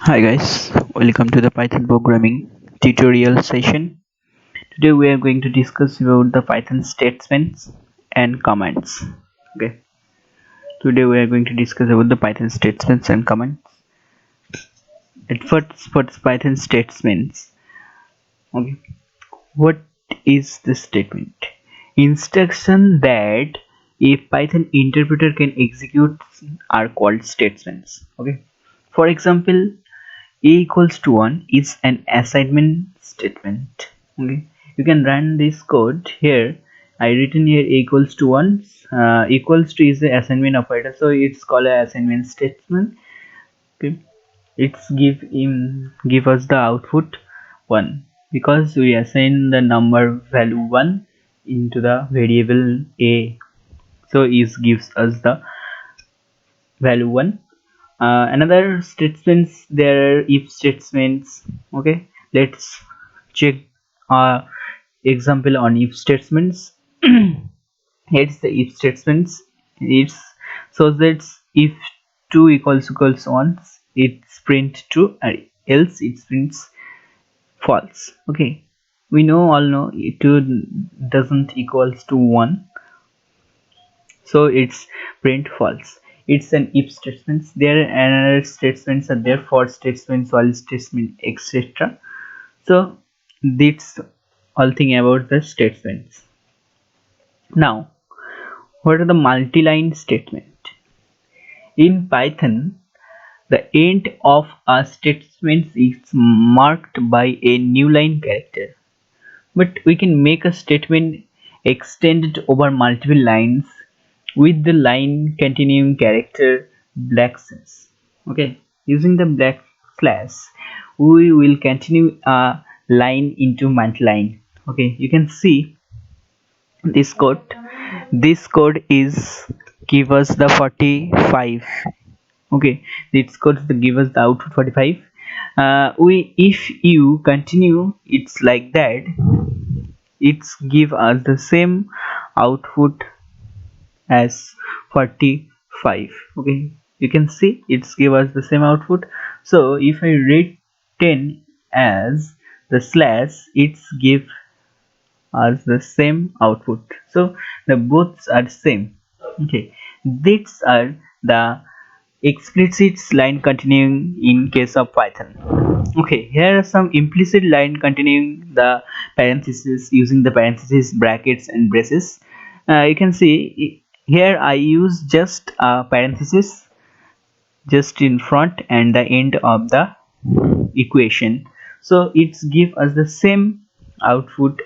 Hi guys, welcome to the Python programming tutorial session. Today we are going to discuss about the Python statements and commands. Okay, today we are going to discuss about the Python statements and commands. At first Python statements. Okay, what is the statement? Instruction that a Python interpreter can execute are called statements. Okay, for example, a equals to 1 is an assignment statement. Okay, you can run this code here. I written here a equals to 1, equals to is the assignment operator, so it's called a assignment statement. Okay, it's give us the output 1 because we assign the number value 1 into the variable a, so it gives us the value 1. Another statements, there are if statements. Okay, let's check uh example on if statements. It's the if statements. It's so that if 2 equals 1, it's print true, else it prints false. Okay, we all know 2 doesn't equals to 1, so it's print false. It's an if statements. There are another statements are there, for statements, while statement, etc. So that's all thing about the statements. Now, what are the multi-line statement? In Python, the end of a statement is marked by a new line character, but we can make a statement extended over multiple lines with the line continuing character \slash. Okay, using the \slash we will continue a line into multi-line. Okay, you can see this code is give us the 45. Okay, this code give us the output 45. We if you continue it's like that, it's give us the same output as 45. Okay, you can see it's give us the same output. So if I read 10 as the slash, it's give us the same output, so the both are same. Okay, these are the explicit line continuing in case of Python. Okay, here are some implicit line continuing the parentheses, using the parentheses, brackets and braces. You can see here I use just a parenthesis just in front and the end of the equation, so it's give us the same output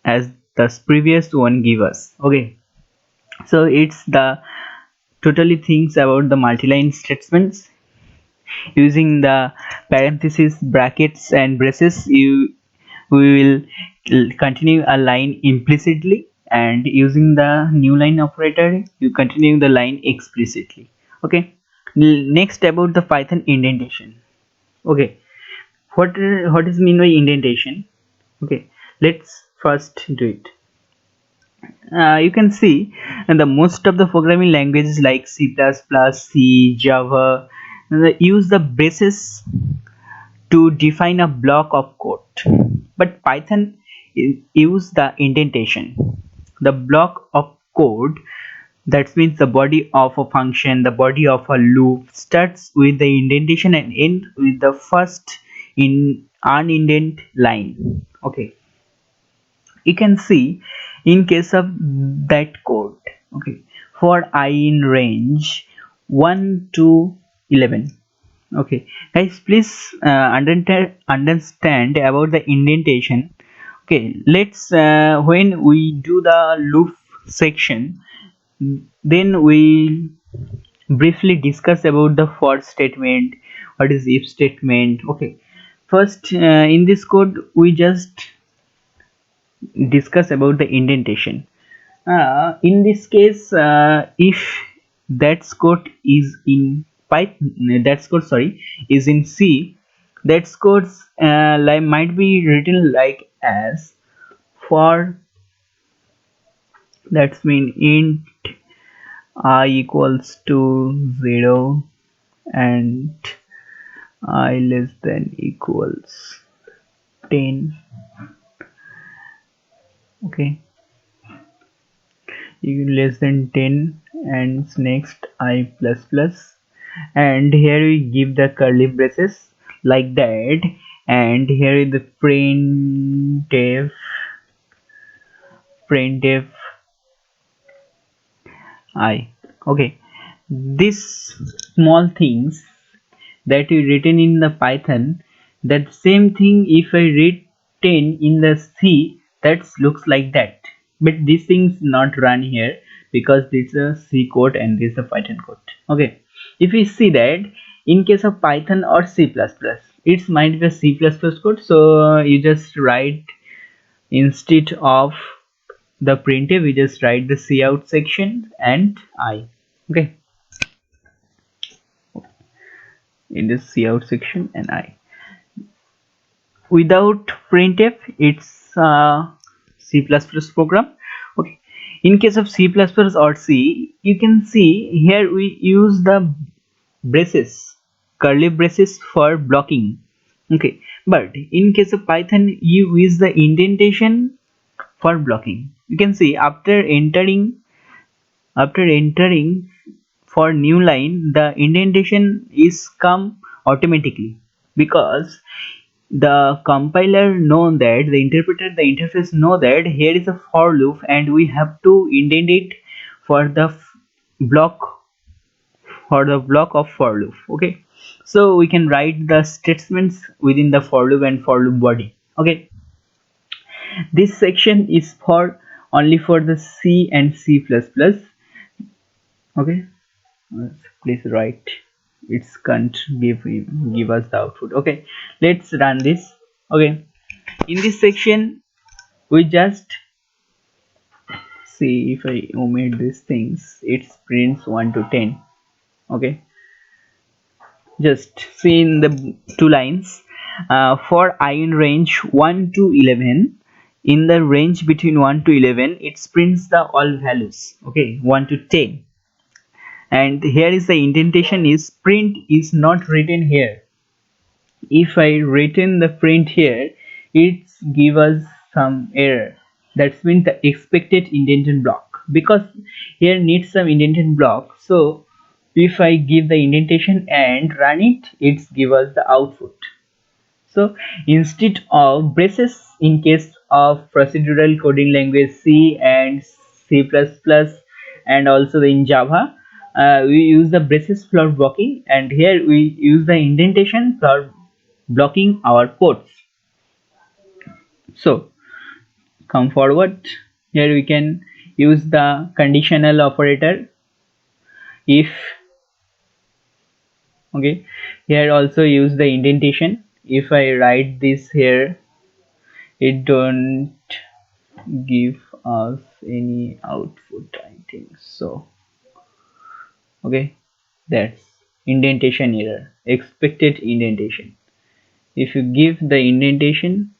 as the previous one give us. Okay, so it's the totally things about the multi-line statements. Using the parentheses, brackets and braces, we will continue a line implicitly, and using the new line operator you continue the line explicitly. Okay, next about the Python indentation. Okay, what is mean by indentation? Okay, let's first do it. You can see and the most of the programming languages like C++, C, Java, they use the braces to define a block of code, but Python use the indentation. The block of code, that means the body of a function, the body of a loop, starts with the indentation and end with the first in unindent line. Okay, you can see in case of that code. Okay, for I in range 1 to 11. Okay guys, please understand about the indentation. Okay, let's when we do the loop section, then we briefly discuss about the for statement, what is if statement. Okay, first in this code we just discuss about the indentation. In this case, if that code is in Python, that code, sorry, is in C, that code like might be written like as for, that's mean int I equals to 0 and I less than equals 10. Okay, you less than 10, and next I plus plus, and here we give the curly braces like that, and here is the printf I. Okay, these small things that we written in the Python, that same thing if I written in the C, that looks like that. But these things not run here because this is a C code and this is a Python code. Okay, if we see that in case of Python or C++, it might be a C++ code, so you just write instead of the printf, we just write the cout section and I. Okay, in this cout section and I. Without printf, it's a C++ program. Okay, in case of C++ or C, you can see here we use the braces, curly braces for blocking. Okay, but in case of Python you use the indentation for blocking. You can see after entering for new line, the indentation is come automatically, because the compiler know that, the interpreter, the interface know that here is a for loop and we have to indent it for the block, for the block of for loop. Okay, so we can write the statements within the for loop and for loop body. Okay, this section is for only for the C and C++. Okay, please write, it's can't give us the output. Okay, let's run this. Okay, in this section we just see, if I omit these things, it prints 1 to 10. Okay, just see in the two lines, for I in range 1 to 11, in the range between 1 to 11 it prints the all values. Okay, 1 to 10, and here is the indentation is print is not written here. If I written the print here, it give us some error. That means the expected indentation block, because here needs some indentation block. So if I give the indentation and run it, it's give us the output. So instead of braces, in case of procedural coding language C and C++, and also in Java, we use the braces for blocking, and here we use the indentation for blocking our codes. So come forward, here we can use the conditional operator if. Okay, here also use the indentation. If I write this here, it don't give us any output, I think so. Okay, that's indentation error, expected indentation. If you give the indentation,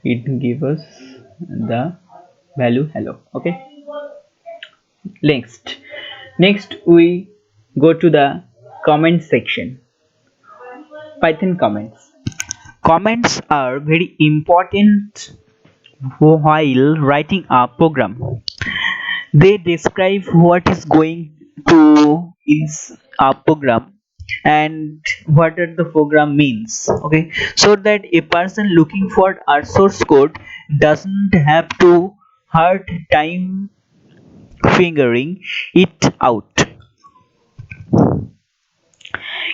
it gives us the value hello. Okay, next we go to the comment section. Python comments are very important while writing a program. They describe what is going to is a program and what the program means. Okay, so that a person looking for a source code doesn't have to hard time figuring it out.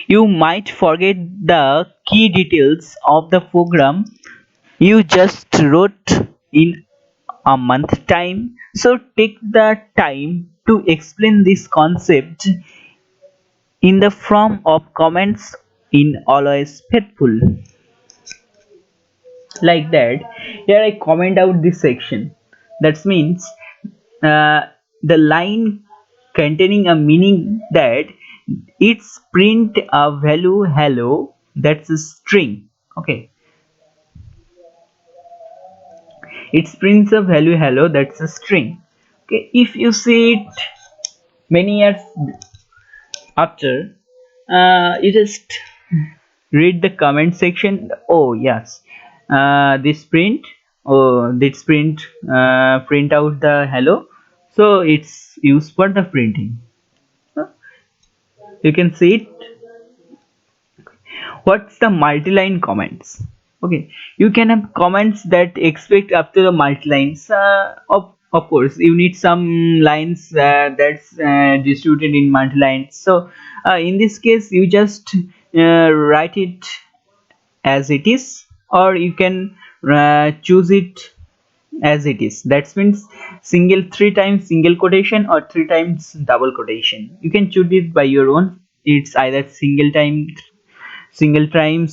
You might forget the key details of the program you just wrote in a month time, so take the time to explain this concept in the form of comments in always faithful. Like that, here I comment out this section. That means uh, the line containing a meaning that it's print a value hello, that's a string. Okay, it prints a value hello, that's a string. Okay, if you see it many years After you just read the comment section. Oh yes, this print, oh this print, print out the hello, so it's used for the printing. You can see it. What's the multi-line comments? Okay, you can have comments that expect up to the multi-lines. Of course you need some lines that's distributed in multi-lines. So in this case you just write it as it is, or you can choose it as it is. That means single, three times single quotation or three times double quotation. You can choose it by your own. It's either single quotation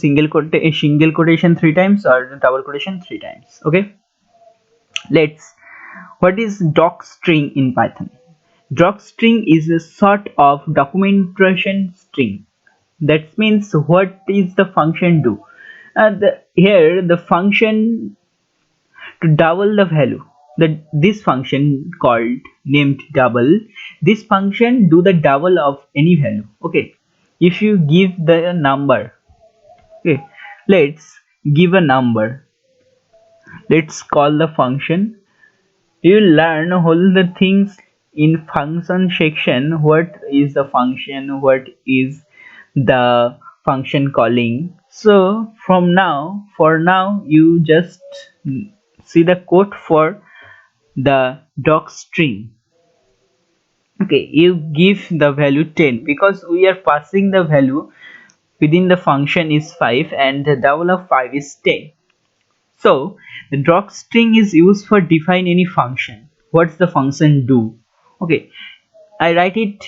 three times or double quotation three times. Okay, let's. What is docstring in Python? Docstring is a sort of documentation string. That means what is the function do? Here the function to double the value. This function called named double. This function do the double of any value. Okay, if you give the number. Okay, let's give a number. Let's call the function. You learn all the things in function section. What is the function? What is the function calling? So from now, for now, you just see the code for the doc string. Okay, you give the value 10 because we are passing the value within the function is 5 and the double of 5 is 10. So the docstring is used for define any function. What's the function do? Okay, I write it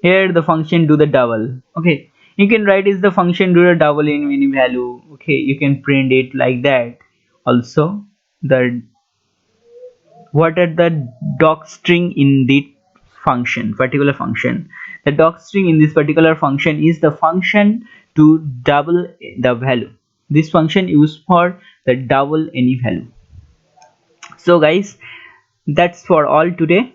here. The function do the double. Okay, you can write is the function do the double in any value. Okay, you can print it like that. Also, the what are the docstring in the function, particular function? The docstring in this particular function is the function to double the value. This function used for the double any value. So guys, that's for all today.